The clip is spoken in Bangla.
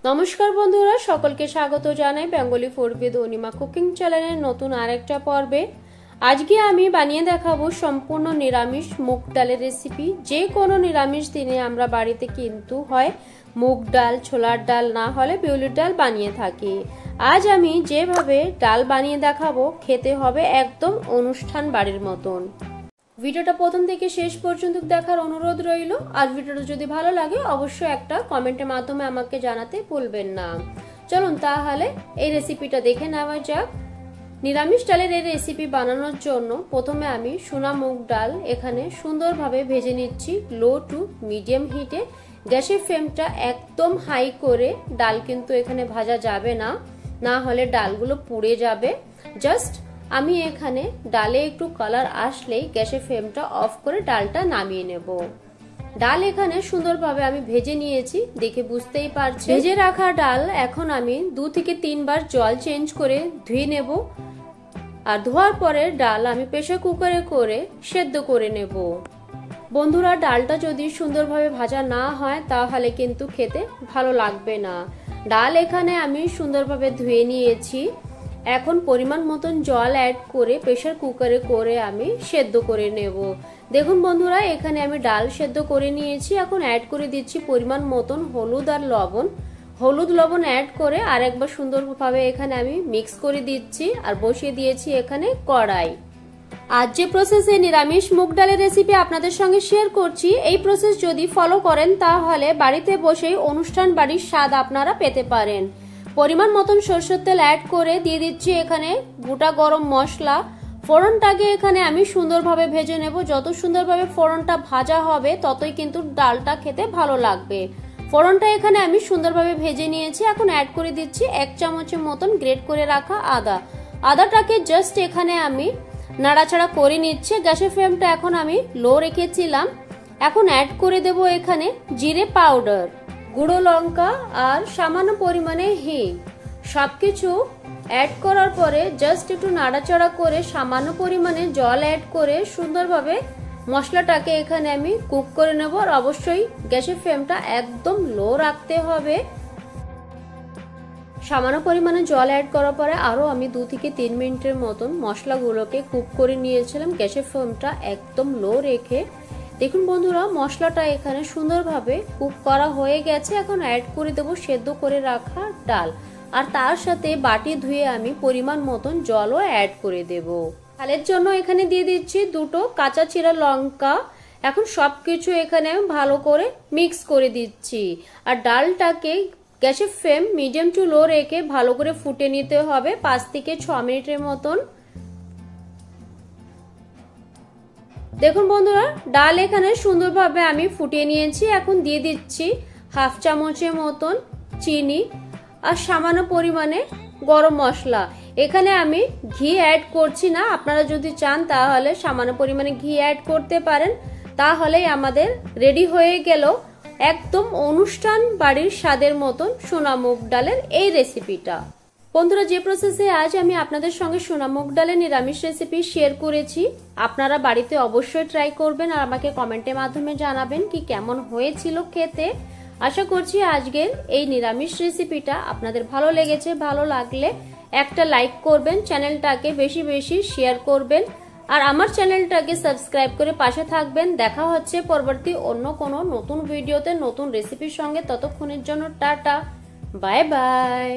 নমস্কার বন্ধুরা, সকলকে স্বাগত জানাই Bengali food with Anima cooking চ্যানেলের নতুন আরেকটা পর্বে। আজকে আমি বানিয়ে দেখাবো সম্পূর্ণ নিরামিষ মুগ ডালের রেসিপি। যে কোনো নিরামিষ দিনে আমরা বাড়িতে কিন্তু হয় মুগ ডাল, ছোলার ডাল না হলে বিউলির ডাল বানিয়ে থাকি। আজ আমি যেভাবে ডাল বানিয়ে দেখাবো খেতে হবে একদম অনুষ্ঠান বাড়ির মতন। ভিডিওটা প্রথম থেকে শেষ পর্যন্ত দেখার অনুরোধ রইল। আর ভিডিওটা যদি ভালো লাগে অবশ্যই একটা কমেন্টের মাধ্যমে আমাকে জানাতে ভুলবেন না। চলুন তাহলে এই রেসিপিটা দেখে নেওয়া যাক। নিরামিষ ডালের এই রেসিপি বানানোর জন্য প্রথমে আমি সোনা মুগ ডাল এখানে সুন্দরভাবে ভেজে নিচ্ছি লো টু মিডিয়াম হিটে। গ্যাসের ফ্লেমটা একদম হাই করে ডাল কিন্তু এখানে ভাজা যাবে না, না হলে ডালগুলো পুড়ে যাবে। জাস্ট আমি এখানে ডালে একটু কালার আসলেই গ্যাসের ফ্লেমটা অফ করে ডালটা নামিয়ে নেব। ডাল এখানে সুন্দরভাবে আমি ভেজে নিয়েছি, দেখে বুঝতেই পারছি। ভেজে রাখা ডাল এখন আমি 2 থেকে 3 বার জল চেঞ্জ করে ধুয়ে নেব। আর ধোয়ার পরে ডাল আমি প্রেসার কুকারে করে সেদ্ধ করে নেব। বন্ধুরা, ডালটা যদি সুন্দরভাবে ভাজা না হয় তাহলে কিন্তু খেতে ভালো লাগবে না। ডাল এখানে আমি সুন্দরভাবে ধুয়ে নিয়েছি। এখন পরিমাণ মতন জল অ্যাড করে প্রেসার কুকারে করে আমি সেদ্ধ করে নেব। দেখুন বন্ধুরা, এখানে আমি ডাল সেদ্ধ করে নিয়েছি। এখন অ্যাড করে দিচ্ছি পরিমাণ মতন হলুদ আর লবণ। হলুদ লবণ অ্যাড করে আরেকবার সুন্দরভাবে এখানে আমি মিক্স করে দিচ্ছি আর বসিয়ে দিয়েছি এখানে কড়াই। আজ যে প্রসেসে নিরামিষ মুগ ডালের রেসিপি আপনাদের সঙ্গে শেয়ার করছি, এই প্রসেস যদি ফলো করেন তাহলে বাড়িতে বসেই অনুষ্ঠান বাড়ির স্বাদ আপনারা পেতে পারেন। পরিমাণ মতন সরষের তেল অ্যাড করে দিয়ে দিচ্ছি এখানে গোটা গরম মশলা। ফোড়নটাকে এখানে আমি সুন্দরভাবে ভেজে নেব। যত সুন্দরভাবে ফোড়নটা ভাজা হবে ততই কিন্তু ডালটা খেতে ভালো লাগবে। ফোড়নটা এখানে আমি সুন্দরভাবে ভেজে নিয়েছি। এখন অ্যাড করে দিচ্ছি 1 চামচের মতন গ্রেট করে রাখা আদা। আদাটাকে জাস্ট এখানে আমি নাড়াচাড়া করে নিচ্ছি। গ্যাসের ফ্লেমটা এখন আমি লো রেখেছিলাম। এখন অ্যাড করে দেব এখানে জিরে পাউডার, গুঁড়ো লঙ্কা আর সামান্য পরিমাণে হিং। সবকিছু অ্যাড করার পরে জাস্ট একটু নাড়াচাড়া করে সামান্য পরিমাণে জল অ্যাড করে সুন্দরভাবে মশলাটাকে এখানে আমি কুক করে নেব। আর অবশ্যই গ্যাসের ফ্লেমটা একদম লো রাখতে হবে। সামান্য পরিমাণে জল অ্যাড করার পরে আরও আমি 2 থেকে 3 মিনিটের মতন মশলাগুলোকে কুক করে নিয়েছিলাম গ্যাসের ফ্লেমটা একদম লো রেখে। দেখুন বন্ধুরা, মশলাটা এখানে সুন্দরভাবে কুক করা হয়ে গেছে। এখন অ্যাড করে দেবো সেদ্ধ করে রাখা ডাল আর তার সাথে বাটি ধুয়ে আমি পরিমাণ মতন জলও অ্যাড করে দেব। ডালের জন্য এখানে দিয়ে দিচ্ছি 2টো কাঁচা চিরা লঙ্কা। এখন সবকিছু এখানে ভালো করে মিক্স করে দিচ্ছি আর ডালটাকে গ্যাসের ফ্লেম মিডিয়াম টু লো রেখে ভালো করে ফুটে নিতে হবে 5 থেকে 6 মিনিটের মতন। দেখুন বন্ধুরা, ডাল এখানে সুন্দরভাবে আমি ফুটিয়ে নিয়েছি। এখন দিয়ে দিচ্ছি 1/2 চামচের মতন চিনি আর সামান্য পরিমাণে গরম মশলা। এখানে আমি ঘি অ্যাড করছি না, আপনারা যদি চান তাহলে সামান্য পরিমাণে ঘি অ্যাড করতে পারেন। তাহলেই আমাদের রেডি হয়ে গেল একদম অনুষ্ঠান বাড়ির স্বাদের মতন সোনা মুগ ডালের এই রেসিপিটা। বন্ধুরা, যে প্রসেসে আজ আমি আপনাদের সঙ্গে সোনা মুগ ডালের নিরামিষ রেসিপি শেয়ার করেছি, আপনারা বাড়িতে অবশ্যই ট্রাই করবেন আর আমাকে কমেন্টের মাধ্যমে জানাবেন কি কেমন হয়েছিল খেতে। আশা করছি আজকের এই নিরামিষ রেসিপিটা আপনাদের ভালো লেগেছে। ভালো লাগলে একটা লাইক করবেন, চ্যানেলটাকে বেশি বেশি শেয়ার করবেন আর আমার চ্যানেলটাকে সাবস্ক্রাইব করে পাশে থাকবেন। দেখা হচ্ছে পরবর্তী অন্য কোনো নতুন ভিডিওতে নতুন রেসিপির সঙ্গে। ততক্ষণের জন্য টাটা, বাই বাই।